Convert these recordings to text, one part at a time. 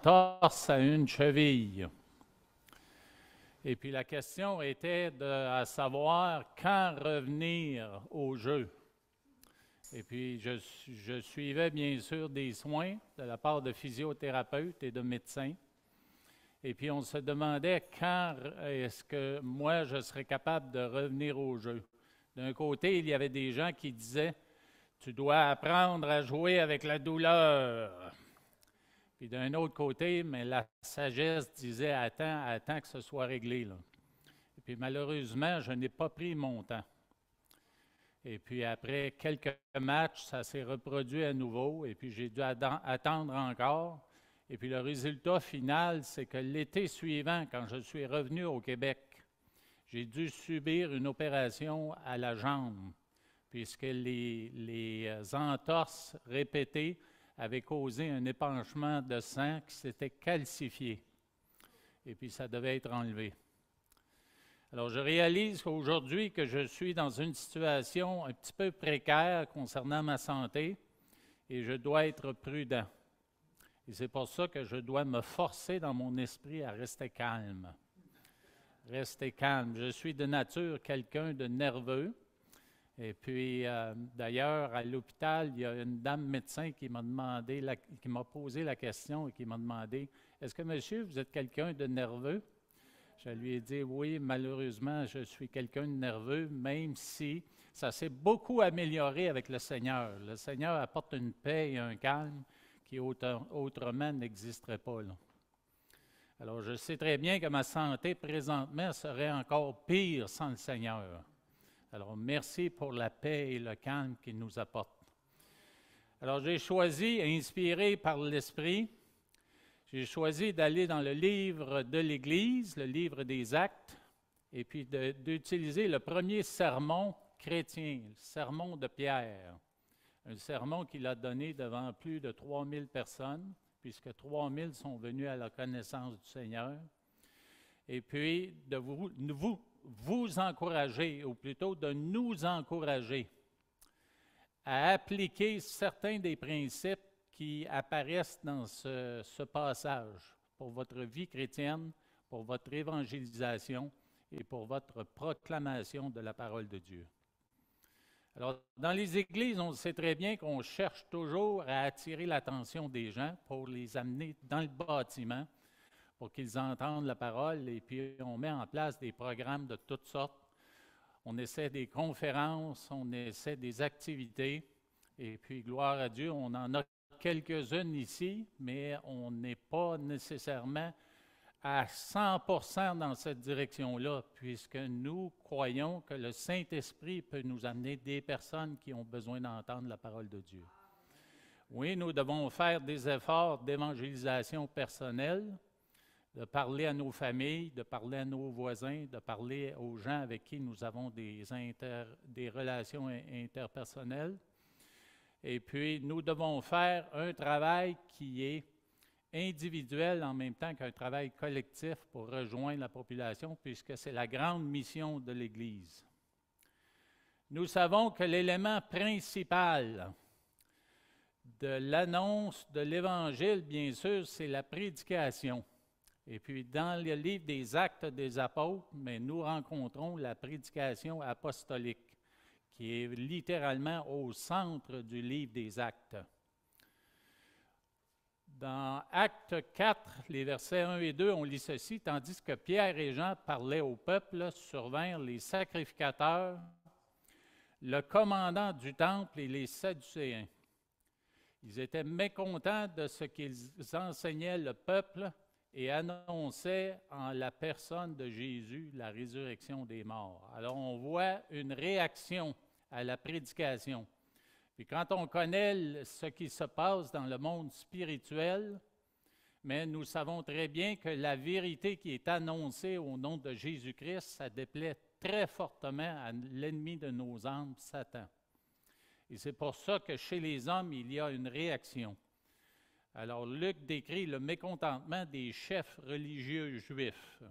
entorse à une cheville. Et puis la question était à savoir quand revenir au jeu. Et puis je suivais bien sûr des soins de la part de physiothérapeutes et de médecins. Et puis on se demandait quand est-ce que moi je serais capable de revenir au jeu. D'un côté, il y avait des gens qui disaient « Tu dois apprendre à jouer avec la douleur ». Puis d'un autre côté, mais la sagesse disait « Attends que ce soit réglé. » Et puis malheureusement, je n'ai pas pris mon temps. Et puis après quelques matchs, ça s'est reproduit à nouveau. Et puis j'ai dû attendre encore. Et puis le résultat final, c'est que l'été suivant, quand je suis revenu au Québec, j'ai dû subir une opération à la jambe, puisque les entorses répétées avaient causé un épanchement de sang qui s'était calcifié. Et puis ça devait être enlevé. Alors je réalise qu'aujourd'hui que je suis dans une situation un petit peu précaire concernant ma santé et je dois être prudent. Et c'est pour ça que je dois me forcer dans mon esprit à rester calme. Rester calme. Je suis de nature quelqu'un de nerveux. Et puis, d'ailleurs, à l'hôpital, il y a une dame médecin qui m'a posé la question et qui m'a demandé « Est-ce que, monsieur, vous êtes quelqu'un de nerveux? » Je lui ai dit « Oui, malheureusement, je suis quelqu'un de nerveux, même si ça s'est beaucoup amélioré avec le Seigneur. Le Seigneur apporte une paix et un calme qui autrement n'existerait pas. » Alors, je sais très bien que ma santé présentement serait encore pire sans le Seigneur. Alors, merci pour la paix et le calme qu'il nous apporte. Alors, j'ai choisi, inspiré par l'Esprit, j'ai choisi d'aller dans le livre de l'Église, le livre des Actes, et puis d'utiliser le premier sermon chrétien, le sermon de Pierre. Un sermon qu'il a donné devant plus de 3000 personnes, puisque 3000 sont venus à la connaissance du Seigneur. Et puis, de vous encourager, ou plutôt de nous encourager à appliquer certains des principes qui apparaissent dans ce passage pour votre vie chrétienne, pour votre évangélisation et pour votre proclamation de la parole de Dieu. Alors, dans les églises, on sait très bien qu'on cherche toujours à attirer l'attention des gens pour les amener dans le bâtiment, pour qu'ils entendent la parole, et puis on met en place des programmes de toutes sortes. On essaie des conférences, on essaie des activités, et puis, gloire à Dieu, on en a quelques-unes ici, mais on n'est pas nécessairement à 100% dans cette direction-là, puisque nous croyons que le Saint-Esprit peut nous amener des personnes qui ont besoin d'entendre la parole de Dieu. Oui, nous devons faire des efforts d'évangélisation personnelle, de parler à nos familles, de parler à nos voisins, de parler aux gens avec qui nous avons des relations interpersonnelles. Et puis, nous devons faire un travail qui est individuel en même temps qu'un travail collectif pour rejoindre la population, puisque c'est la grande mission de l'Église. Nous savons que l'élément principal de l'annonce de l'Évangile, bien sûr, c'est la prédication. Et puis, dans le livre des Actes des Apôtres, mais nous rencontrons la prédication apostolique, qui est littéralement au centre du livre des Actes. Dans Acte 4, les versets 1 et 2, on lit ceci, tandis que Pierre et Jean parlaient au peuple, survinrent les sacrificateurs, le commandant du temple et les Sadducéens. Ils étaient mécontents de ce qu'ils enseignaient le peuple et annonçaient en la personne de Jésus la résurrection des morts. Alors on voit une réaction à la prédication. Puis quand on connaît ce qui se passe dans le monde spirituel, mais nous savons très bien que la vérité qui est annoncée au nom de Jésus-Christ, ça déplaît très fortement à l'ennemi de nos âmes, Satan. Et c'est pour ça que chez les hommes, il y a une réaction. Alors Luc décrit le mécontentement des chefs religieux juifs.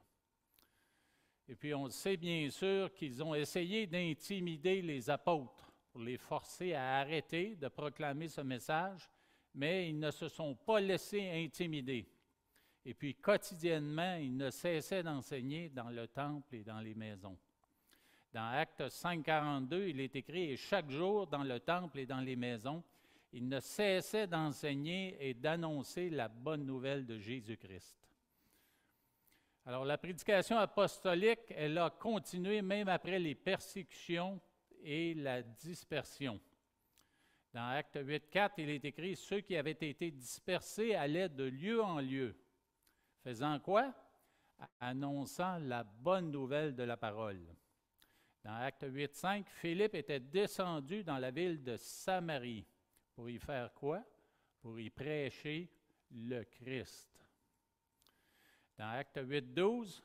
Et puis on sait bien sûr qu'ils ont essayé d'intimider les apôtres, pour les forcer à arrêter de proclamer ce message, mais ils ne se sont pas laissés intimider. Et puis quotidiennement, il ne cessait d'enseigner dans le temple et dans les maisons. Dans Actes 5,42, il est écrit « Et chaque jour, dans le temple et dans les maisons, il ne cessait d'enseigner et d'annoncer la bonne nouvelle de Jésus-Christ. » Alors, la prédication apostolique, elle a continué même après les persécutions et la dispersion. Dans Actes 8,4, il est écrit « Ceux qui avaient été dispersés allaient de lieu en lieu. » Faisant quoi? Annonçant la bonne nouvelle de la parole. Dans Acte 8,5, Philippe était descendu dans la ville de Samarie. Pour y faire quoi? Pour y prêcher le Christ. Dans Acte 8,12,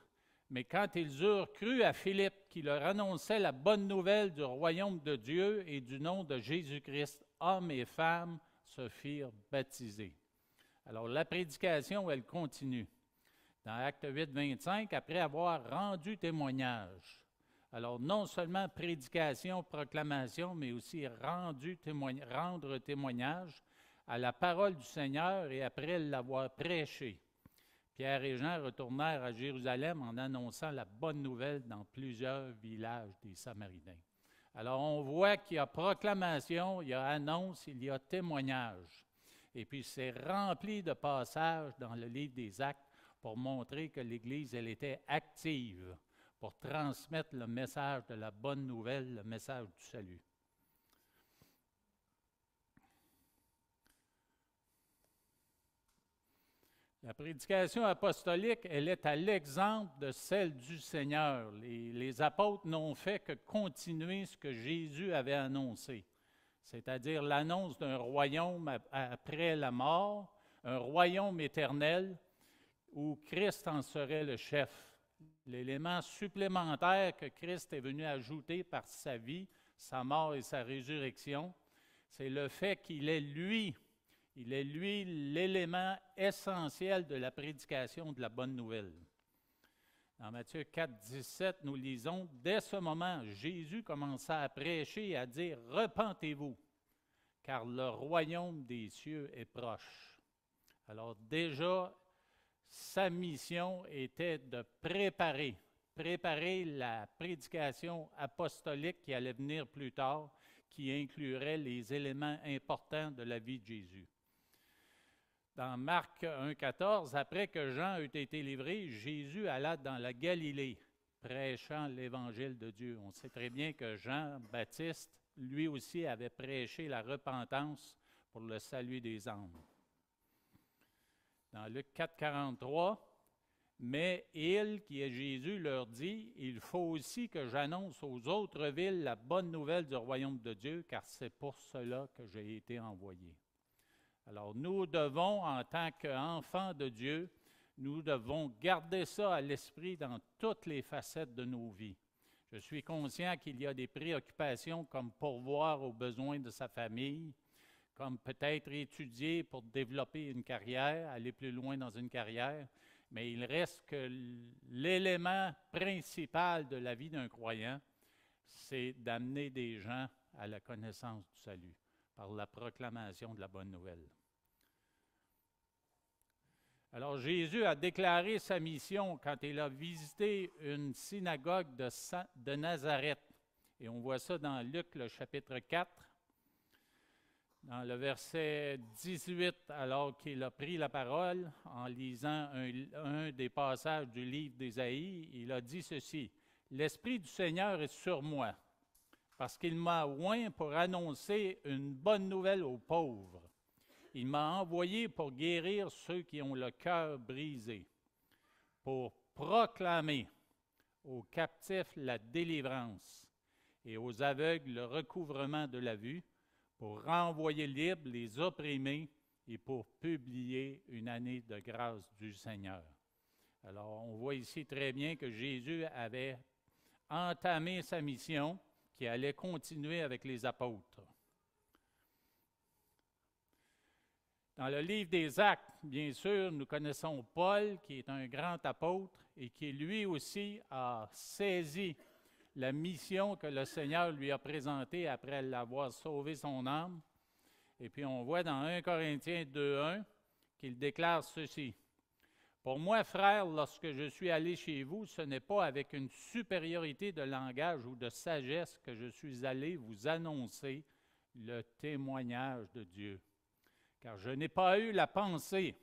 mais quand ils eurent cru à Philippe qui leur annonçait la bonne nouvelle du royaume de Dieu et du nom de Jésus-Christ, hommes et femmes se firent baptiser. Alors la prédication, elle continue. Dans Acte 8,25, après avoir rendu témoignage, alors non seulement prédication, proclamation, mais aussi rendre témoignage à la parole du Seigneur et après l'avoir prêchée. Pierre et Jean retournèrent à Jérusalem en annonçant la bonne nouvelle dans plusieurs villages des Samaritains. Alors on voit qu'il y a proclamation, il y a annonce, il y a témoignage. Et puis c'est rempli de passages dans le livre des Actes pour montrer que l'Église, elle était active pour transmettre le message de la bonne nouvelle, le message du salut. La prédication apostolique, elle est à l'exemple de celle du Seigneur. Les apôtres n'ont fait que continuer ce que Jésus avait annoncé, c'est-à-dire l'annonce d'un royaume après la mort, un royaume éternel où Christ en serait le chef. L'élément supplémentaire que Christ est venu ajouter par sa vie, sa mort et sa résurrection, c'est le fait qu'il est lui l'élément essentiel de la prédication de la bonne nouvelle. Dans Matthieu 4, 17, nous lisons, « Dès ce moment, Jésus commença à prêcher et à dire, « Repentez-vous, car le royaume des cieux est proche. » Alors déjà, sa mission était de préparer la prédication apostolique qui allait venir plus tard, qui inclurait les éléments importants de la vie de Jésus. Dans Marc 1,14, après que Jean eut été livré, Jésus alla dans la Galilée, prêchant l'Évangile de Dieu. On sait très bien que Jean-Baptiste, lui aussi, avait prêché la repentance pour le salut des âmes. Dans Luc 4,43, « Mais il, qui est Jésus, leur dit, « Il faut aussi que j'annonce aux autres villes la bonne nouvelle du royaume de Dieu, car c'est pour cela que j'ai été envoyé. » Alors nous devons, en tant qu'enfants de Dieu, nous devons garder ça à l'esprit dans toutes les facettes de nos vies. Je suis conscient qu'il y a des préoccupations comme pourvoir aux besoins de sa famille, comme peut-être étudier pour développer une carrière, aller plus loin dans une carrière, mais il reste que l'élément principal de la vie d'un croyant, c'est d'amener des gens à la connaissance du salut par la proclamation de la bonne nouvelle. Alors Jésus a déclaré sa mission quand il a visité une synagogue de Nazareth. Et on voit ça dans Luc, le chapitre 4, dans le verset 18, alors qu'il a pris la parole en lisant un des passages du livre d'Ésaïe, il a dit ceci, « L'Esprit du Seigneur est sur moi, parce qu'il m'a oint pour annoncer une bonne nouvelle aux pauvres. Il m'a envoyé pour guérir ceux qui ont le cœur brisé, pour proclamer aux captifs la délivrance et aux aveugles le recouvrement de la vue, pour renvoyer libres les opprimés et pour publier une année de grâce du Seigneur. » Alors, on voit ici très bien que Jésus avait entamé sa mission qui allait continuer avec les apôtres. Dans le livre des Actes, bien sûr, nous connaissons Paul, qui est un grand apôtre et qui lui aussi a saisi la mission que le Seigneur lui a présentée après l'avoir sauvé son âme. Et puis on voit dans 1 Corinthiens 2,1 qu'il déclare ceci. « Pour moi, frères, lorsque je suis allé chez vous, ce n'est pas avec une supériorité de langage ou de sagesse que je suis allé vous annoncer le témoignage de Dieu. Car je n'ai pas eu la pensée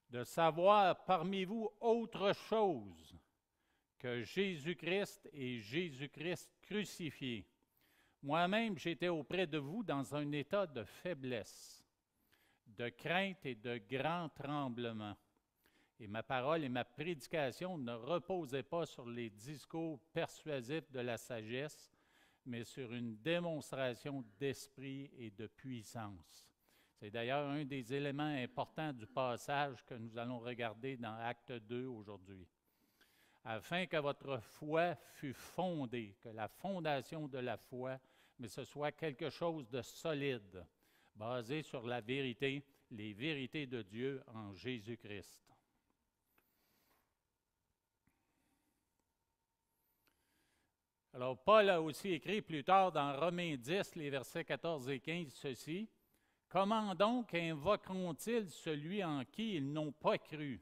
de savoir parmi vous autre chose que Jésus-Christ et Jésus-Christ crucifié. Moi-même, j'étais auprès de vous dans un état de faiblesse, de crainte et de grand tremblement. Et ma parole et ma prédication ne reposaient pas sur les discours persuasifs de la sagesse, mais sur une démonstration d'esprit et de puissance. C'est d'ailleurs un des éléments importants du passage que nous allons regarder dans Acte 2 aujourd'hui. Afin que votre foi fût fondée, que la fondation de la foi, mais ce soit quelque chose de solide, basé sur la vérité, les vérités de Dieu en Jésus-Christ. Alors, Paul a aussi écrit plus tard dans Romains 10, les versets 14 et 15, ceci. « Comment donc invoqueront-ils celui en qui ils n'ont pas cru?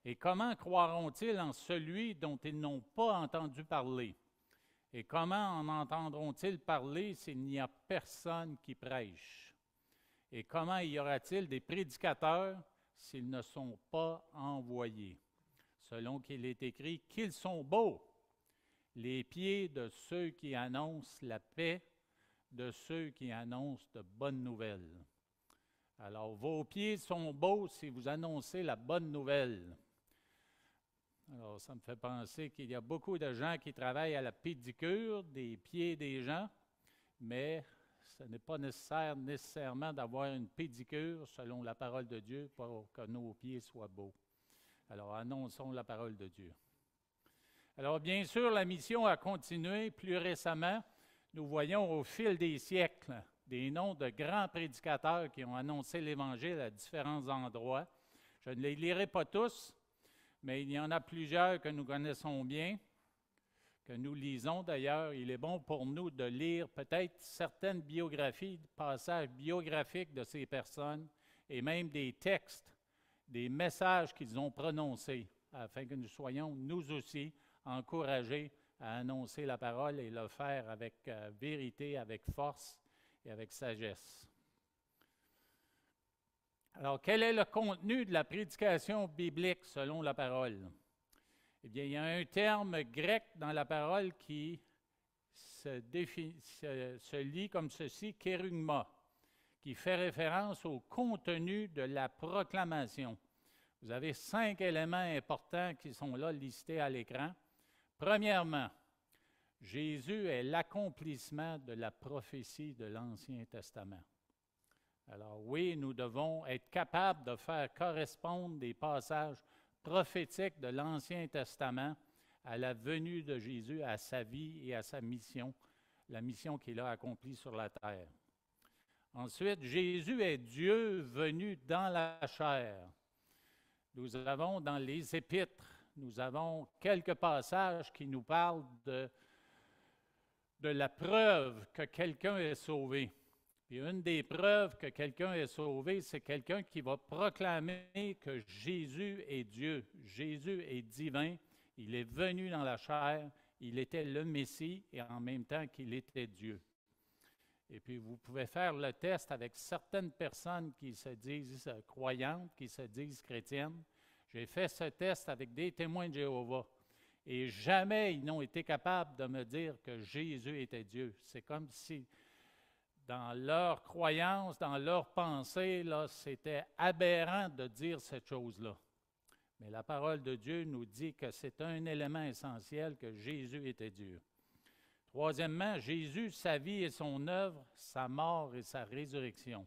Et comment croiront-ils en celui dont ils n'ont pas entendu parler? Et comment en entendront-ils parler s'il n'y a personne qui prêche? Et comment y aura-t-il des prédicateurs s'ils ne sont pas envoyés? Selon qu'il est écrit qu'ils sont beaux, les pieds de ceux qui annoncent la paix, de ceux qui annoncent de bonnes nouvelles. » Alors, vos pieds sont beaux si vous annoncez la bonne nouvelle. Alors, ça me fait penser qu'il y a beaucoup de gens qui travaillent à la pédicure des pieds des gens, mais ce n'est pas nécessairement d'avoir une pédicure selon la parole de Dieu pour que nos pieds soient beaux. Alors, annonçons la parole de Dieu. Alors, bien sûr, la mission a continué. Plus récemment, nous voyons au fil des siècles des noms de grands prédicateurs qui ont annoncé l'Évangile à différents endroits. Je ne les lirai pas tous, mais il y en a plusieurs que nous connaissons bien, que nous lisons d'ailleurs. Il est bon pour nous de lire peut-être certaines biographies, passages biographiques de ces personnes et même des textes, des messages qu'ils ont prononcés, afin que nous soyons, nous aussi, encouragés à annoncer la parole et le faire avec vérité, avec force et avec sagesse. Alors, quel est le contenu de la prédication biblique selon la parole? Eh bien, il y a un terme grec dans la parole qui se lit comme ceci, kérugma, qui fait référence au contenu de la proclamation. Vous avez 5 éléments importants qui sont là listés à l'écran. Premièrement, Jésus est l'accomplissement de la prophétie de l'Ancien Testament. Alors oui, nous devons être capables de faire correspondre des passages prophétiques de l'Ancien Testament à la venue de Jésus, à sa vie et à sa mission, la mission qu'il a accomplie sur la terre. Ensuite, Jésus est Dieu venu dans la chair. Nous avons dans les Épîtres, nous avons quelques passages qui nous parlent de la preuve que quelqu'un est sauvé. Et une des preuves que quelqu'un est sauvé, c'est quelqu'un qui va proclamer que Jésus est Dieu, Jésus est divin, il est venu dans la chair, il était le Messie et en même temps qu'il était Dieu. Et puis vous pouvez faire le test avec certaines personnes qui se disent croyantes, qui se disent chrétiennes. J'ai fait ce test avec des témoins de Jéhovah. Et jamais ils n'ont été capables de me dire que Jésus était Dieu. C'est comme si, dans leur croyance, dans leur pensée, là, c'était aberrant de dire cette chose-là. Mais la parole de Dieu nous dit que c'est un élément essentiel, que Jésus était Dieu. Troisièmement, Jésus, sa vie et son œuvre, sa mort et sa résurrection.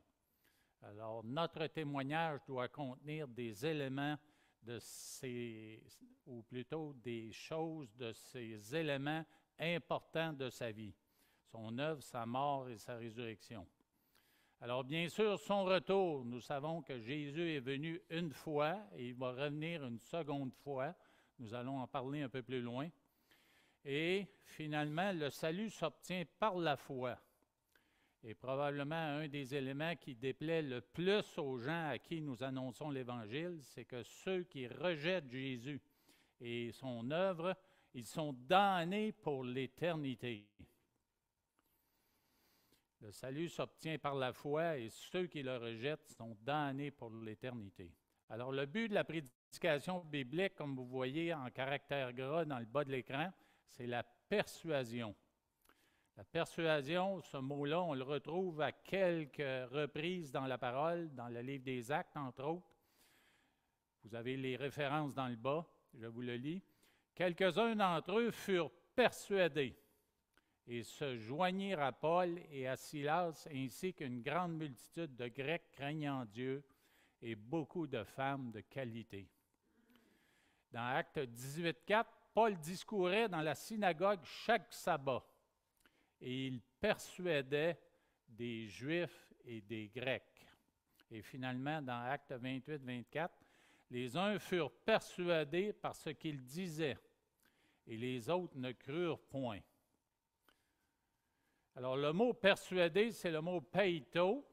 Alors, notre témoignage doit contenir des éléments de ces, ou plutôt des choses de ces éléments importants de sa vie. Son œuvre, sa mort et sa résurrection. Alors, bien sûr, son retour, nous savons que Jésus est venu une fois et il va revenir une seconde fois. Nous allons en parler un peu plus loin. Et finalement, le salut s'obtient par la foi. est probablement un des éléments qui déplaît le plus aux gens à qui nous annonçons l'Évangile, c'est que ceux qui rejettent Jésus et son œuvre, ils sont damnés pour l'éternité. Le salut s'obtient par la foi et ceux qui le rejettent sont damnés pour l'éternité. Alors, le but de la prédication biblique, comme vous voyez en caractère gras dans le bas de l'écran, c'est la persuasion. La persuasion, ce mot-là, on le retrouve à quelques reprises dans la parole, dans le livre des Actes, entre autres. Vous avez les références dans le bas, je vous le lis. Quelques-uns d'entre eux furent persuadés et se joignirent à Paul et à Silas, ainsi qu'une grande multitude de Grecs craignant Dieu et beaucoup de femmes de qualité. Dans Actes 18:4, Paul discourait dans la synagogue chaque sabbat et il persuadait des Juifs et des Grecs. Et finalement, dans Actes 28-24, les uns furent persuadés par ce qu'ils disaient et les autres ne crurent point. Alors, le mot persuader, c'est le mot peito,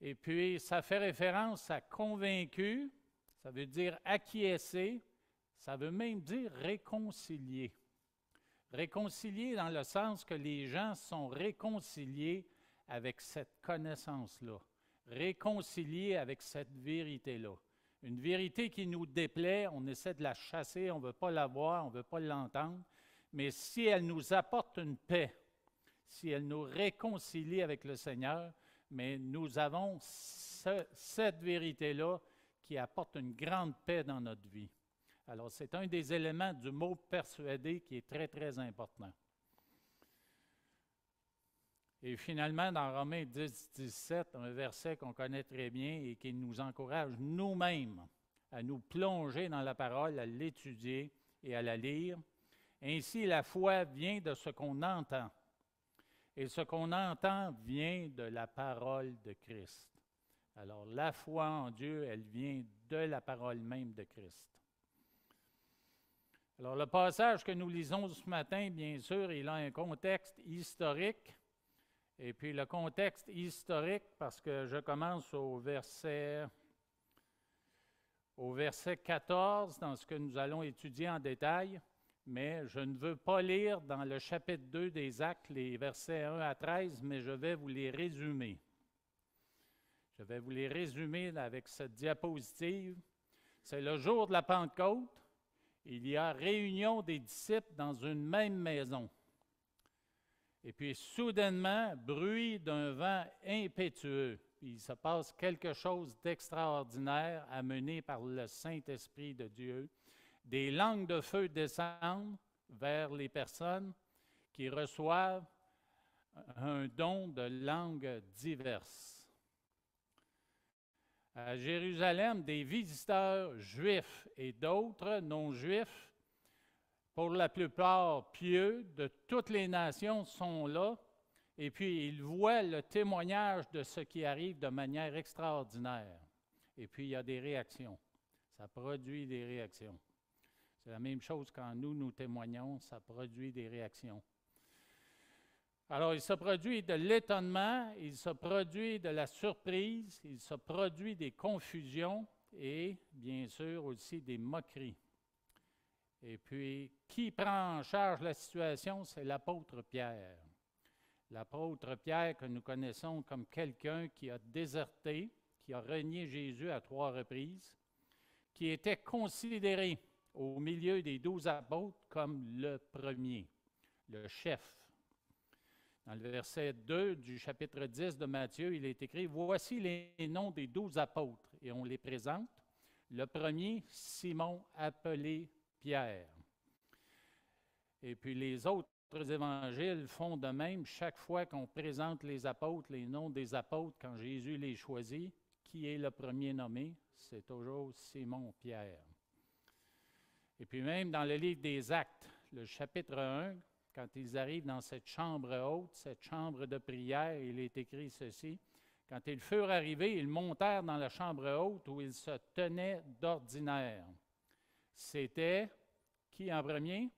et puis ça fait référence à convaincu, ça veut dire acquiescer, ça veut même dire réconcilier. Réconcilier dans le sens que les gens sont réconciliés avec cette connaissance-là, réconciliés avec cette vérité-là. Une vérité qui nous déplaît, on essaie de la chasser, on ne veut pas la voir, on ne veut pas l'entendre, mais si elle nous apporte une paix, si elle nous réconcilie avec le Seigneur, mais nous avons cette vérité-là qui apporte une grande paix dans notre vie. Alors, c'est un des éléments du mot « persuader » qui est très, très important. Et finalement, dans Romains 10-17, un verset qu'on connaît très bien et qui nous encourage nous-mêmes à nous plonger dans la parole, à l'étudier et à la lire. Ainsi, la foi vient de ce qu'on entend. Et ce qu'on entend vient de la parole de Christ. Alors, la foi en Dieu, elle vient de la parole même de Christ. Alors, le passage que nous lisons ce matin, bien sûr, il a un contexte historique. Et puis, le contexte historique, parce que je commence au verset 14, dans ce que nous allons étudier en détail, mais je ne veux pas lire dans le chapitre 2 des Actes les versets 1 à 13, mais je vais vous les résumer. Je vais vous les résumer avec cette diapositive. C'est le jour de la Pentecôte. Il y a réunion des disciples dans une même maison. Et puis, soudainement, bruit d'un vent impétueux. Puis, il se passe quelque chose d'extraordinaire amené par le Saint-Esprit de Dieu. Des langues de feu descendent vers les personnes qui reçoivent un don de langues diverses. À Jérusalem, des visiteurs juifs et d'autres non-juifs, pour la plupart pieux, de toutes les nations sont là, et puis ils voient le témoignage de ce qui arrive de manière extraordinaire. Et puis il y a des réactions. Ça produit des réactions. C'est la même chose quand nous témoignons, ça produit des réactions. Alors, il se produit de l'étonnement, il se produit de la surprise, il se produit des confusions et, bien sûr, aussi des moqueries. Et puis, qui prend en charge la situation? C'est l'apôtre Pierre. L'apôtre Pierre que nous connaissons comme quelqu'un qui a déserté, qui a renié Jésus à 3 reprises, qui était considéré au milieu des 12 apôtres comme le premier, le chef. Dans le verset 2 du chapitre 10 de Matthieu, il est écrit « Voici les noms des 12 apôtres » et on les présente. Le premier, Simon, appelé Pierre. Et puis les autres évangiles font de même. Chaque fois qu'on présente les apôtres, les noms des apôtres, quand Jésus les choisit, qui est le premier nommé? C'est toujours Simon-Pierre. Et puis même dans le livre des Actes, le chapitre 1, quand ils arrivent dans cette chambre haute, cette chambre de prière, il est écrit ceci. Quand ils furent arrivés, ils montèrent dans la chambre haute où ils se tenaient d'ordinaire. C'était, qui en premier?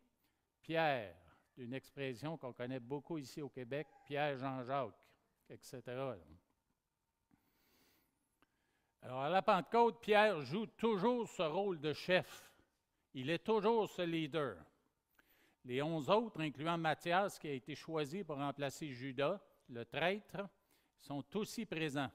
Pierre, une expression qu'on connaît beaucoup ici au Québec, Pierre Jean-Jacques. etc. Alors, à la Pentecôte, Pierre joue toujours ce rôle de chef. Il est toujours ce leader. Les 11 autres, incluant Matthias, qui a été choisi pour remplacer Judas, le traître, sont aussi présents.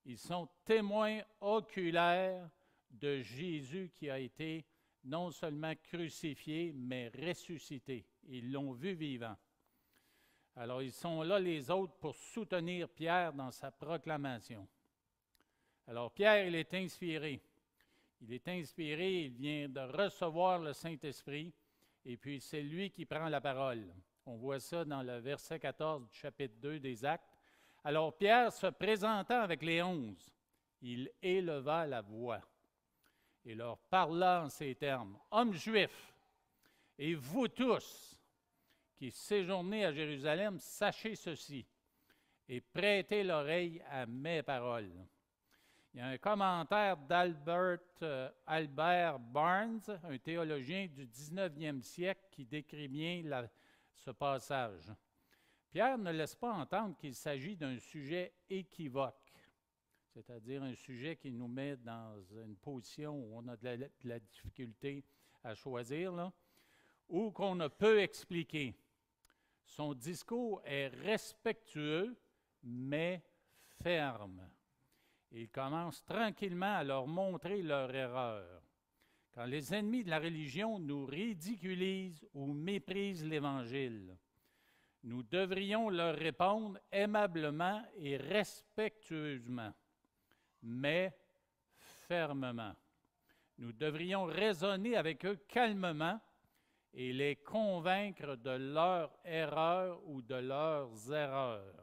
Ils sont témoins oculaires de Jésus qui a été non seulement crucifié, mais ressuscité. Ils l'ont vu vivant. Alors, ils sont là, les autres, pour soutenir Pierre dans sa proclamation. Alors, Pierre, il est inspiré. Il est inspiré, il vient de recevoir le Saint-Esprit, et puis c'est lui qui prend la parole. On voit ça dans le verset 14 du chapitre 2 des Actes. Alors, Pierre, se présentant avec les 11, il éleva la voix et leur parla en ces termes. « Hommes juifs, et vous tous qui séjournez à Jérusalem, sachez ceci et prêtez l'oreille à mes paroles. » Il y a un commentaire Albert Barnes, un théologien du 19e siècle, qui décrit bien ce passage. Pierre ne laisse pas entendre qu'il s'agit d'un sujet équivoque, c'est-à-dire un sujet qui nous met dans une position où on a de la difficulté à choisir, là, ou qu'on ne peut expliquer. Son discours est respectueux, mais ferme. Il commence tranquillement à leur montrer leur erreur. Quand les ennemis de la religion nous ridiculisent ou méprisent l'Évangile, nous devrions leur répondre aimablement et respectueusement, mais fermement. Nous devrions raisonner avec eux calmement et les convaincre de leur erreur ou de leurs erreurs.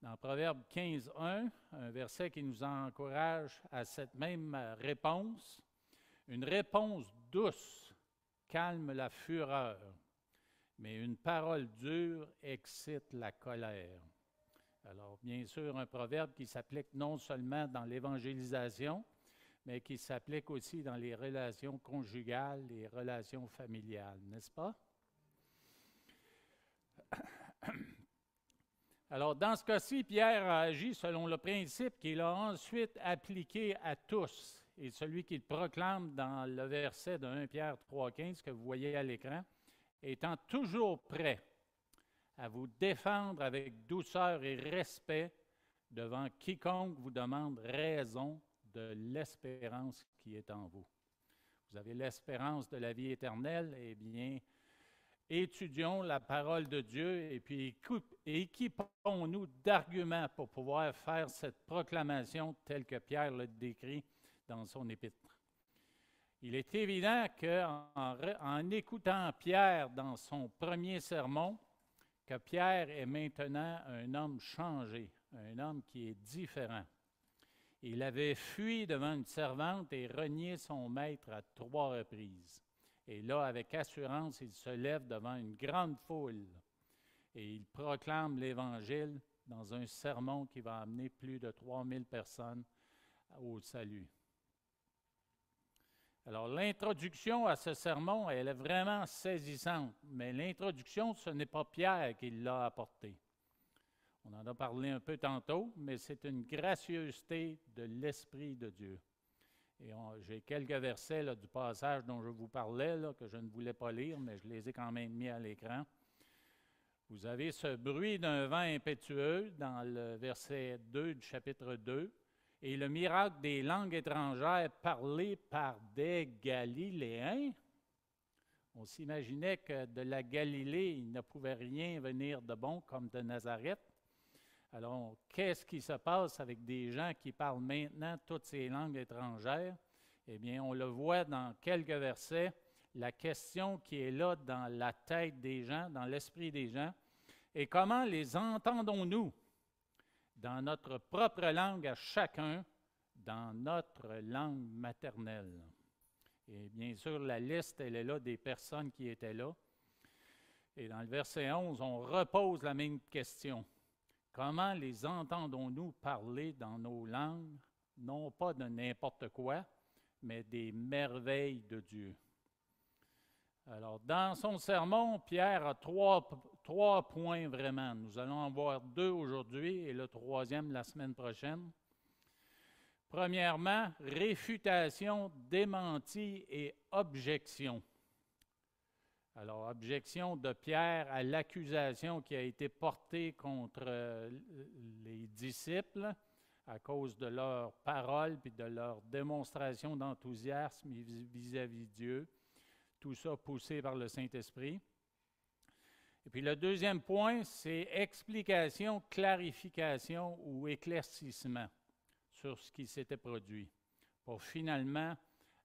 Dans Proverbe 15:1, un verset qui nous encourage à cette même réponse, une réponse douce calme la fureur, mais une parole dure excite la colère. Alors, bien sûr, un proverbe qui s'applique non seulement dans l'évangélisation, mais qui s'applique aussi dans les relations conjugales, les relations familiales, n'est-ce pas? Alors, dans ce cas-ci, Pierre a agi selon le principe qu'il a ensuite appliqué à tous, et celui qu'il proclame dans le verset de 1 Pierre 3,15 que vous voyez à l'écran, étant toujours prêt à vous défendre avec douceur et respect devant quiconque vous demande raison de l'espérance qui est en vous. Vous avez l'espérance de la vie éternelle, eh bien, étudions la parole de Dieu et puis équipons-nous d'arguments pour pouvoir faire cette proclamation telle que Pierre l'a décrit dans son épître. Il est évident qu'en écoutant Pierre dans son premier sermon, que Pierre est maintenant un homme changé, un homme qui est différent. Il avait fui devant une servante et renié son maître à 3 reprises. Et là, avec assurance, il se lève devant une grande foule et il proclame l'Évangile dans un sermon qui va amener plus de 3000 personnes au salut. Alors, l'introduction à ce sermon, elle est vraiment saisissante, mais l'introduction, ce n'est pas Pierre qui l'a apportée. On en a parlé un peu tantôt, mais c'est une gracieuseté de l'Esprit de Dieu. Et j'ai quelques versets là, du passage dont je vous parlais, là, que je ne voulais pas lire, mais je les ai quand même mis à l'écran. Vous avez ce bruit d'un vent impétueux dans le verset 2 du chapitre 2, et le miracle des langues étrangères parlées par des Galiléens. On s'imaginait que de la Galilée, il ne pouvait rien venir de bon comme de Nazareth. Alors, qu'est-ce qui se passe avec des gens qui parlent maintenant toutes ces langues étrangères? Eh bien, on le voit dans quelques versets, la question qui est là dans la tête des gens, dans l'esprit des gens, et comment les entendons-nous dans notre propre langue à chacun, dans notre langue maternelle? Et bien sûr, la liste, elle est là des personnes qui étaient là. Et dans le verset 11, on repose la même question. Comment les entendons-nous parler dans nos langues, non pas de n'importe quoi, mais des merveilles de Dieu? Alors, dans son sermon, Pierre a trois points vraiment. Nous allons en voir deux aujourd'hui et le troisième la semaine prochaine. Premièrement, réfutation, démenti et objection. Alors, objection de Pierre à l'accusation qui a été portée contre les disciples à cause de leurs paroles et de leur démonstration d'enthousiasme vis-à-vis de Dieu. Tout ça poussé par le Saint-Esprit. Et puis le deuxième point, c'est explication, clarification ou éclaircissement sur ce qui s'était produit, pour finalement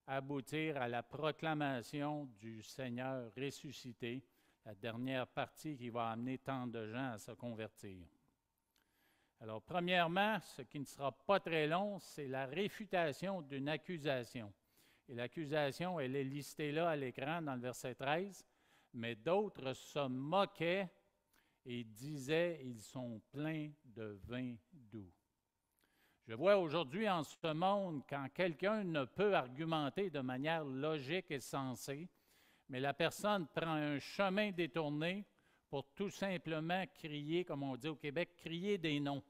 aboutir à la proclamation du Seigneur ressuscité, la dernière partie qui va amener tant de gens à se convertir. Alors, premièrement, ce qui ne sera pas très long, c'est la réfutation d'une accusation. Et l'accusation, elle est listée là à l'écran dans le verset 13, mais d'autres se moquaient et disaient « Ils sont pleins de vin doux ». Je vois aujourd'hui en ce monde, quand quelqu'un ne peut argumenter de manière logique et sensée, mais la personne prend un chemin détourné pour tout simplement crier, comme on dit au Québec, crier des noms.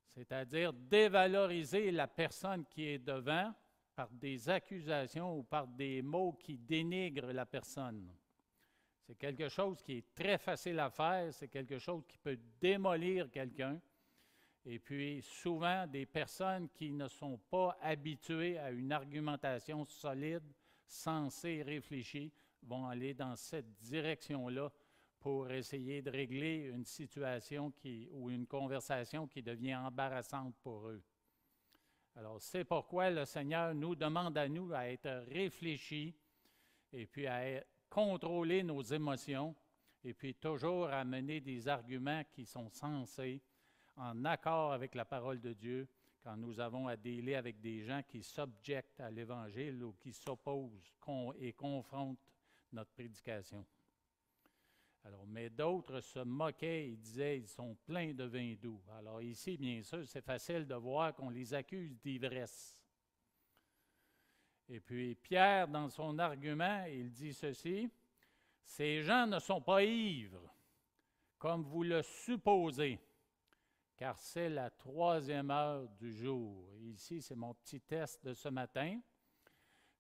C'est-à-dire dévaloriser la personne qui est devant par des accusations ou par des mots qui dénigrent la personne. C'est quelque chose qui est très facile à faire, c'est quelque chose qui peut démolir quelqu'un. Et puis, souvent, des personnes qui ne sont pas habituées à une argumentation solide, sensée, réfléchie, vont aller dans cette direction-là pour essayer de régler une situation ou une conversation qui devient embarrassante pour eux. Alors, c'est pourquoi le Seigneur nous demande à nous à être réfléchis et puis à contrôler nos émotions et puis toujours à mener des arguments qui sont sensés, en accord avec la parole de Dieu, quand nous avons à dealer avec des gens qui s'objectent à l'Évangile ou qui s'opposent et confrontent notre prédication. Alors, mais d'autres se moquaient et disaient « Ils sont pleins de vin doux ». Alors ici, bien sûr, c'est facile de voir qu'on les accuse d'ivresse. Et puis Pierre, dans son argument, il dit ceci, « Ces gens ne sont pas ivres, comme vous le supposez, car c'est la 3e heure du jour. » Ici, c'est mon petit test de ce matin.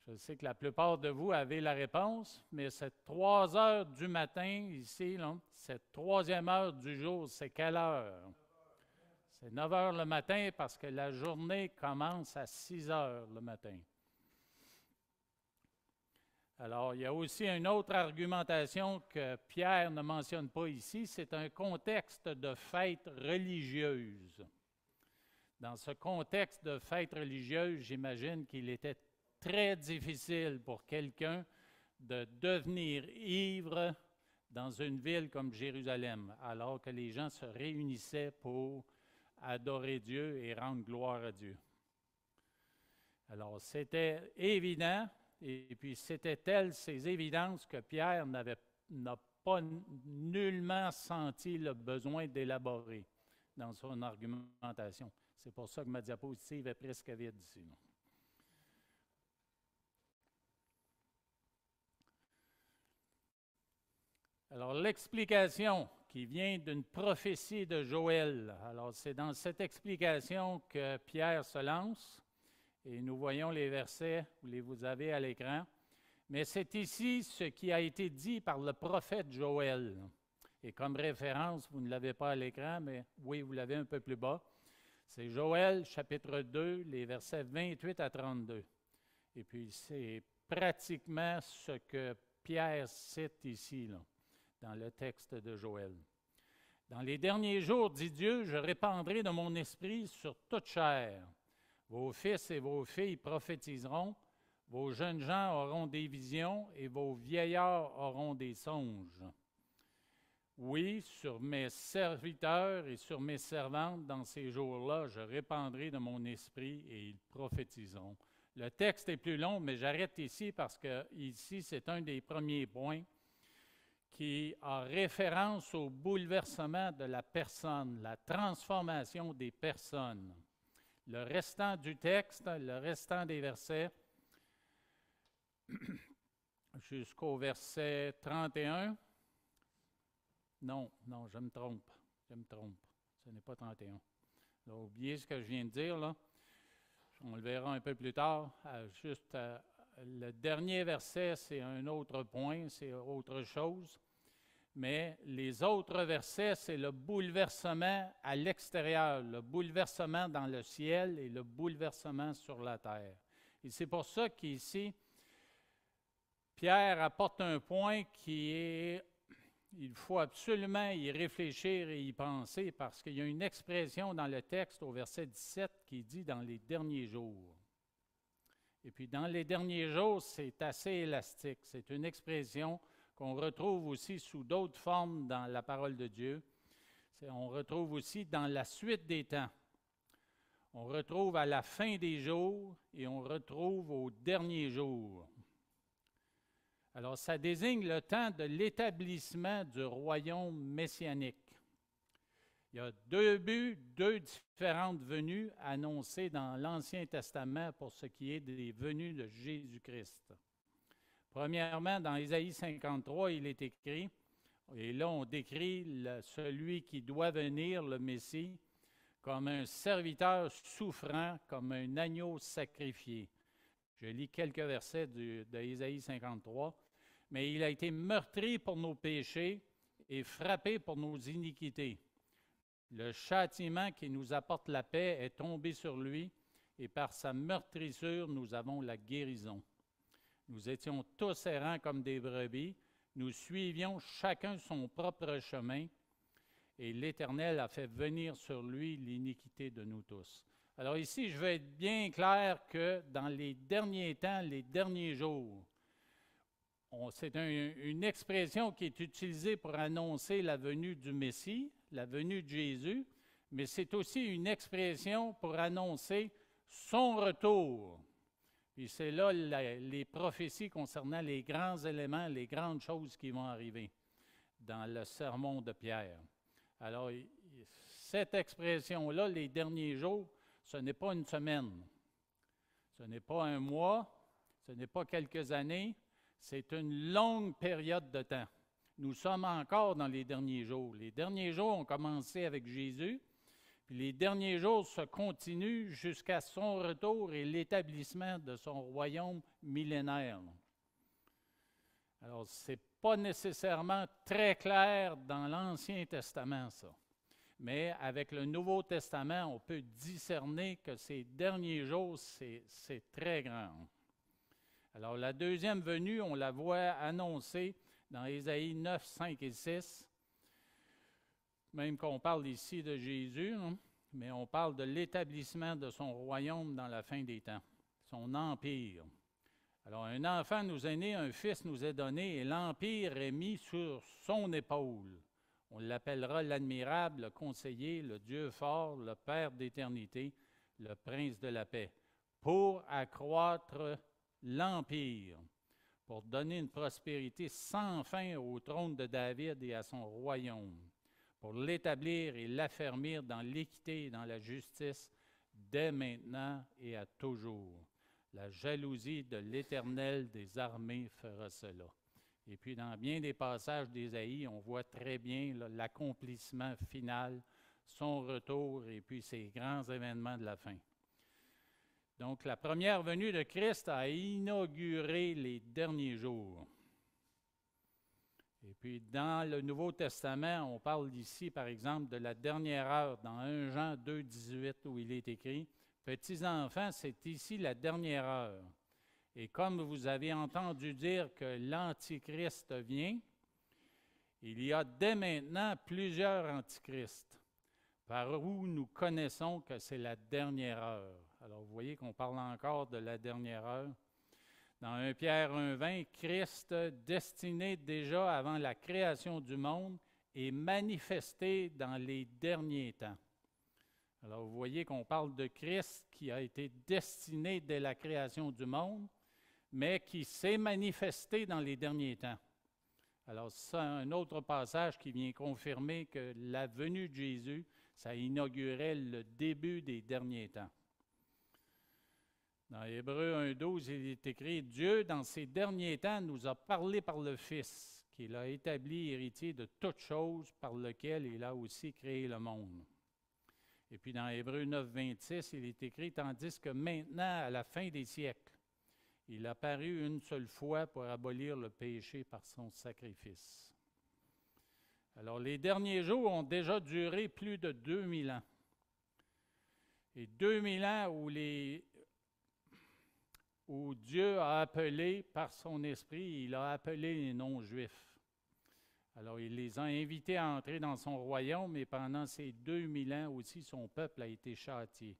Je sais que la plupart de vous avez la réponse, mais cette 3 heures du matin, ici, là, cette 3e heure du jour, c'est quelle heure? C'est 9 heures le matin parce que la journée commence à 6 heures le matin. Alors, il y a aussi une autre argumentation que Pierre ne mentionne pas ici, c'est un contexte de fête religieuse. Dans ce contexte de fête religieuse, j'imagine qu'il était très difficile pour quelqu'un de devenir ivre dans une ville comme Jérusalem, alors que les gens se réunissaient pour adorer Dieu et rendre gloire à Dieu. Alors, c'était évident. Et puis, c'était telles ces évidences que Pierre n'a pas nullement senti le besoin d'élaborer dans son argumentation. C'est pour ça que ma diapositive est presque vide ici. Alors, l'explication qui vient d'une prophétie de Joël. Alors, c'est dans cette explication que Pierre se lance. Et nous voyons les versets, vous avez à l'écran. Mais c'est ici ce qui a été dit par le prophète Joël. Et comme référence, vous ne l'avez pas à l'écran, mais oui, vous l'avez un peu plus bas. C'est Joël, chapitre 2, les versets 28 à 32. Et puis, c'est pratiquement ce que Pierre cite ici, là, dans le texte de Joël. « Dans les derniers jours, dit Dieu, je répandrai de mon esprit sur toute chair. Vos fils et vos filles prophétiseront, vos jeunes gens auront des visions et vos vieillards auront des songes. Oui, sur mes serviteurs et sur mes servantes, dans ces jours-là, je répandrai de mon esprit et ils prophétiseront. » Le texte est plus long, mais j'arrête ici parce que ici, c'est un des premiers points qui a référence au bouleversement de la personne, la transformation des personnes. Le restant du texte, le restant des versets jusqu'au verset 31. Non, je me trompe. Ce n'est pas 31. Alors, oubliez ce que je viens de dire, là. On le verra un peu plus tard. Le dernier verset, c'est un autre point, c'est autre chose. Mais les autres versets, c'est le bouleversement à l'extérieur, le bouleversement dans le ciel et le bouleversement sur la terre. Et c'est pour ça qu'ici, Pierre apporte un point qui est, il faut absolument y réfléchir et y penser, parce qu'il y a une expression dans le texte au verset 17 qui dit « dans les derniers jours ». Et puis dans les derniers jours, c'est assez élastique. C'est une expression qu'on retrouve aussi sous d'autres formes dans la parole de Dieu. On retrouve aussi dans la suite des temps. On retrouve à la fin des jours et on retrouve au dernier jour. Alors, ça désigne le temps de l'établissement du royaume messianique. Il y a deux buts, deux différentes venues annoncées dans l'Ancien Testament pour ce qui est des venues de Jésus-Christ. Premièrement, dans Ésaïe 53, il est écrit, et là on décrit celui qui doit venir, le Messie, comme un serviteur souffrant, comme un agneau sacrifié. Je lis quelques versets d'Ésaïe 53. Mais il a été meurtri pour nos péchés et frappé pour nos iniquités. Le châtiment qui nous apporte la paix est tombé sur lui, et par sa meurtrissure, nous avons la guérison. Nous étions tous errants comme des brebis, nous suivions chacun son propre chemin, et l'Éternel a fait venir sur lui l'iniquité de nous tous. Alors ici, je veux être bien clair que dans les derniers temps, les derniers jours, c'est une expression qui est utilisée pour annoncer la venue du Messie, la venue de Jésus, mais c'est aussi une expression pour annoncer son retour. Puis c'est là les prophéties concernant les grands éléments, les grandes choses qui vont arriver dans le sermon de Pierre. Alors, cette expression-là, les derniers jours, ce n'est pas une semaine, ce n'est pas un mois, ce n'est pas quelques années, c'est une longue période de temps. Nous sommes encore dans les derniers jours. Les derniers jours ont commencé avec Jésus, puis les derniers jours se continuent jusqu'à son retour et l'établissement de son royaume millénaire. Alors, ce n'est pas nécessairement très clair dans l'Ancien Testament, ça. Mais avec le Nouveau Testament, on peut discerner que ces derniers jours, c'est très grand. Alors, la deuxième venue, on la voit annoncée dans Ésaïe 9, 5 et 6. Même qu'on parle ici de Jésus, hein, mais on parle de l'établissement de son royaume dans la fin des temps, son empire. Alors, un enfant nous est né, un fils nous est donné, et l'empire est mis sur son épaule. On l'appellera l'admirable, le conseiller, le Dieu fort, le Père d'éternité, le Prince de la paix, pour accroître l'empire, pour donner une prospérité sans fin au trône de David et à son royaume, pour l'établir et l'affermir dans l'équité et dans la justice, dès maintenant et à toujours. La jalousie de l'Éternel des armées fera cela. Et puis, dans bien des passages d'Ésaïe, on voit très bien l'accomplissement final, son retour et puis ces grands événements de la fin. Donc, la première venue de Christ a inauguré les derniers jours. Et puis, dans le Nouveau Testament, on parle ici, par exemple, de la dernière heure, dans 1 Jean 2, 18, où il est écrit « Petits enfants, c'est ici la dernière heure. Et comme vous avez entendu dire que l'Antichrist vient, il y a dès maintenant plusieurs Antichrists, par où nous connaissons que c'est la dernière heure. » Alors, vous voyez qu'on parle encore de la dernière heure. Dans 1 Pierre 1,20, Christ, destiné déjà avant la création du monde, est manifesté dans les derniers temps. Alors, vous voyez qu'on parle de Christ qui a été destiné dès la création du monde, mais qui s'est manifesté dans les derniers temps. Alors, c'est un autre passage qui vient confirmer que la venue de Jésus, ça inaugurait le début des derniers temps. Dans Hébreux 1,12, il est écrit « Dieu, dans ces derniers temps, nous a parlé par le Fils, qu'il a établi héritier de toutes choses, par lequel il a aussi créé le monde. » Et puis dans Hébreux 9, 26, il est écrit « Tandis que maintenant, à la fin des siècles, il a paru une seule fois pour abolir le péché par son sacrifice. » Alors, les derniers jours ont déjà duré plus de 2000 ans. Et 2000 ans où Dieu a appelé par son esprit, il a appelé les non-juifs. Alors, il les a invités à entrer dans son royaume, et pendant ces 2000 ans aussi, son peuple a été châtié.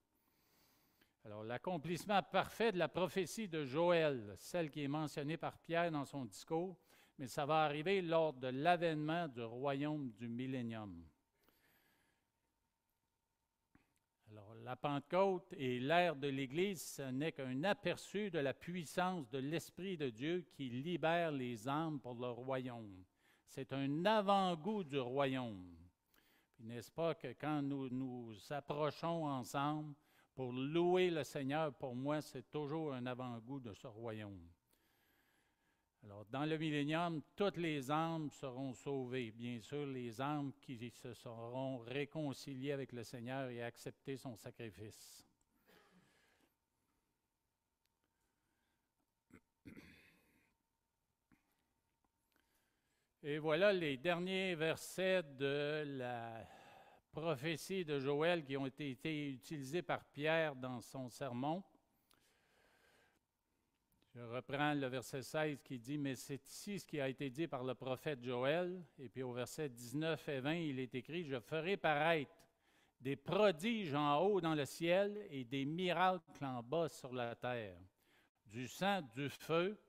Alors, l'accomplissement parfait de la prophétie de Joël, celle qui est mentionnée par Pierre dans son discours, mais ça va arriver lors de l'avènement du royaume du millénium. Alors, la Pentecôte et l'ère de l'Église, ce n'est qu'un aperçu de la puissance de l'Esprit de Dieu qui libère les âmes pour le royaume. C'est un avant-goût du royaume. Puis, n'est-ce pas que quand nous nous approchons ensemble pour louer le Seigneur, pour moi, c'est toujours un avant-goût de ce royaume. Alors, dans le millénium, toutes les âmes seront sauvées. Bien sûr, les âmes qui se seront réconciliées avec le Seigneur et accepté son sacrifice. Et voilà les derniers versets de la prophétie de Joël qui ont été utilisés par Pierre dans son sermon. Je reprends le verset 16 qui dit « Mais c'est ici ce qui a été dit par le prophète Joël. » Et puis au verset 19 et 20, il est écrit « Je ferai paraître des prodiges en haut dans le ciel et des miracles en bas sur la terre, du sang, du feu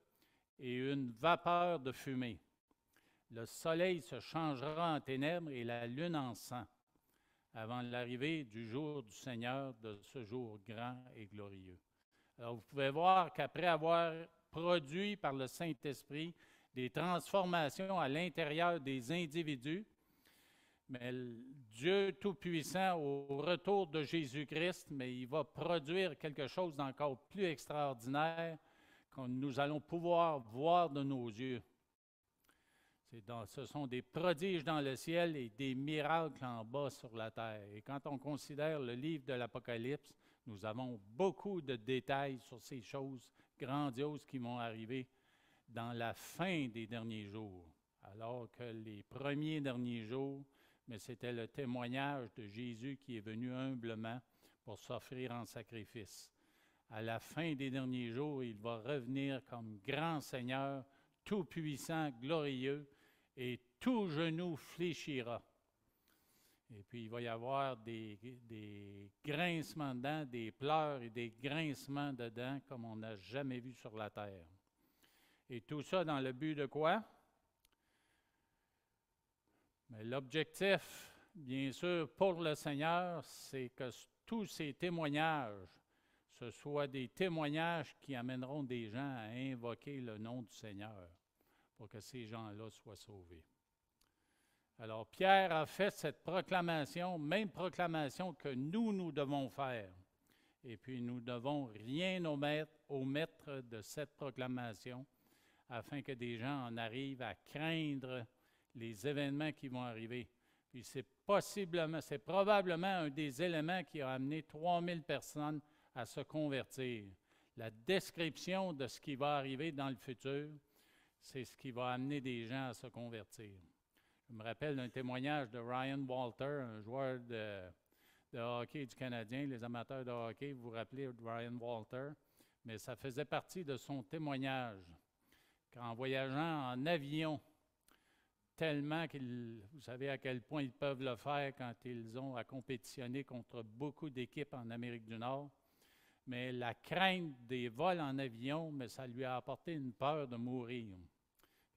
et une vapeur de fumée. Le soleil se changera en ténèbres et la lune en sang, avant l'arrivée du jour du Seigneur, de ce jour grand et glorieux. » Alors, vous pouvez voir qu'après avoir produit par le Saint-Esprit des transformations à l'intérieur des individus, mais Dieu Tout-Puissant, au retour de Jésus-Christ, mais il va produire quelque chose d'encore plus extraordinaire que nous allons pouvoir voir de nos yeux. Ce sont des prodiges dans le ciel et des miracles en bas sur la terre. Et quand on considère le livre de l'Apocalypse, nous avons beaucoup de détails sur ces choses grandioses qui vont arriver dans la fin des derniers jours. Alors que les premiers derniers jours, mais c'était le témoignage de Jésus qui est venu humblement pour s'offrir en sacrifice. À la fin des derniers jours, il va revenir comme grand Seigneur, tout-puissant, glorieux, et tout genou fléchira. Et puis, il va y avoir des grincements de dents, des pleurs et des grincements de dents comme on n'a jamais vu sur la terre. Et tout ça dans le but de quoi? Mais l'objectif, bien sûr, pour le Seigneur, c'est que tous ces témoignages, ce soient des témoignages qui amèneront des gens à invoquer le nom du Seigneur pour que ces gens-là soient sauvés. Alors, Pierre a fait cette proclamation, même proclamation que nous devons faire. Et puis, nous ne devons rien omettre de cette proclamation afin que des gens en arrivent à craindre les événements qui vont arriver. Puis, c'est probablement un des éléments qui a amené 3000 personnes à se convertir. La description de ce qui va arriver dans le futur, c'est ce qui va amener des gens à se convertir. Je me rappelle d'un témoignage de Ryan Walter, un joueur de hockey du Canadien. Les amateurs de hockey, vous vous rappelez de Ryan Walter, mais ça faisait partie de son témoignage. Qu'en voyageant en avion, tellement vous savez à quel point ils peuvent le faire quand ils ont à compétitionner contre beaucoup d'équipes en Amérique du Nord, mais la crainte des vols en avion, mais ça lui a apporté une peur de mourir.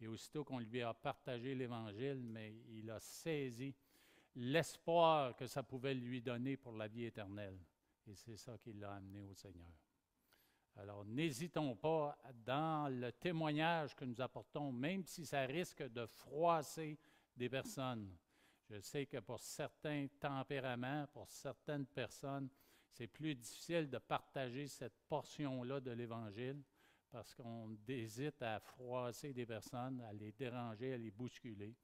Et aussitôt qu'on lui a partagé l'Évangile, mais il a saisi l'espoir que ça pouvait lui donner pour la vie éternelle. Et c'est ça qui l'a amené au Seigneur. Alors, n'hésitons pas dans le témoignage que nous apportons, même si ça risque de froisser des personnes. Je sais que pour certains tempéraments, pour certaines personnes, c'est plus difficile de partager cette portion-là de l'Évangile parce qu'on hésite à froisser des personnes, à les déranger, à les bousculer.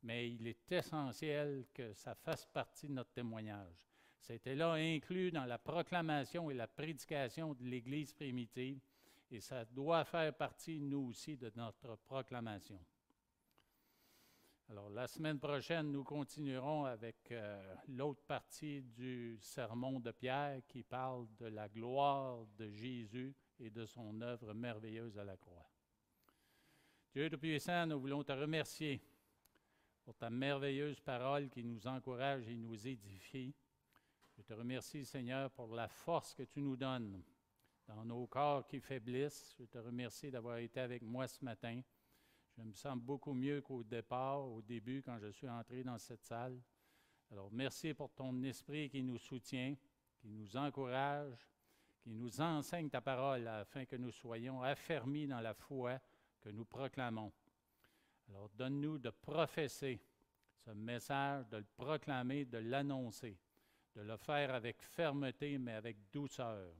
Mais il est essentiel que ça fasse partie de notre témoignage. C'était là inclus dans la proclamation et la prédication de l'Église primitive, et ça doit faire partie, nous aussi, de notre proclamation. Alors, la semaine prochaine, nous continuerons avec l'autre partie du sermon de Pierre qui parle de la gloire de Jésus et de son œuvre merveilleuse à la croix. Dieu Tout-Puissant, nous voulons te remercier pour ta merveilleuse parole qui nous encourage et nous édifie. Je te remercie, Seigneur, pour la force que tu nous donnes dans nos corps qui faiblissent. Je te remercie d'avoir été avec moi ce matin. Je me sens beaucoup mieux qu'au départ, au début, quand je suis entré dans cette salle. Alors, merci pour ton esprit qui nous soutient, qui nous encourage, qui nous enseigne ta parole afin que nous soyons affermis dans la foi que nous proclamons. Alors, donne-nous de professer ce message, de le proclamer, de l'annoncer, de le faire avec fermeté, mais avec douceur.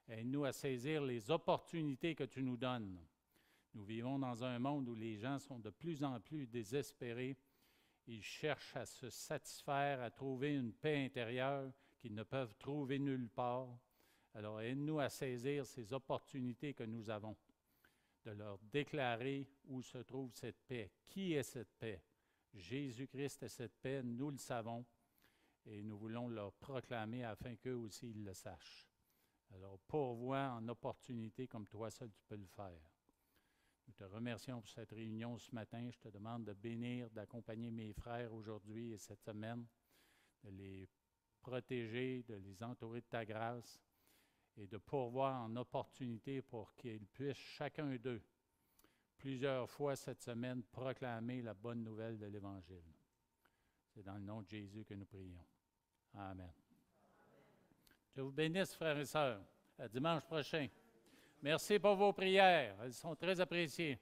Aide-nous à saisir les opportunités que tu nous donnes. Nous vivons dans un monde où les gens sont de plus en plus désespérés. Ils cherchent à se satisfaire, à trouver une paix intérieure qu'ils ne peuvent trouver nulle part. Alors, aide-nous à saisir ces opportunités que nous avons, de leur déclarer où se trouve cette paix. Qui est cette paix? Jésus-Christ est cette paix, nous le savons, et nous voulons leur proclamer afin qu'eux aussi ils le sachent. Alors, pourvois en opportunités comme toi seul tu peux le faire. Nous te remercions pour cette réunion ce matin. Je te demande de bénir, d'accompagner mes frères aujourd'hui et cette semaine, de les protéger, de les entourer de ta grâce et de pourvoir en opportunités pour qu'ils puissent, chacun d'eux, plusieurs fois cette semaine, proclamer la bonne nouvelle de l'Évangile. C'est dans le nom de Jésus que nous prions. Amen. Je vous bénisse, frères et sœurs. À dimanche prochain. Merci pour vos prières. Elles sont très appréciées.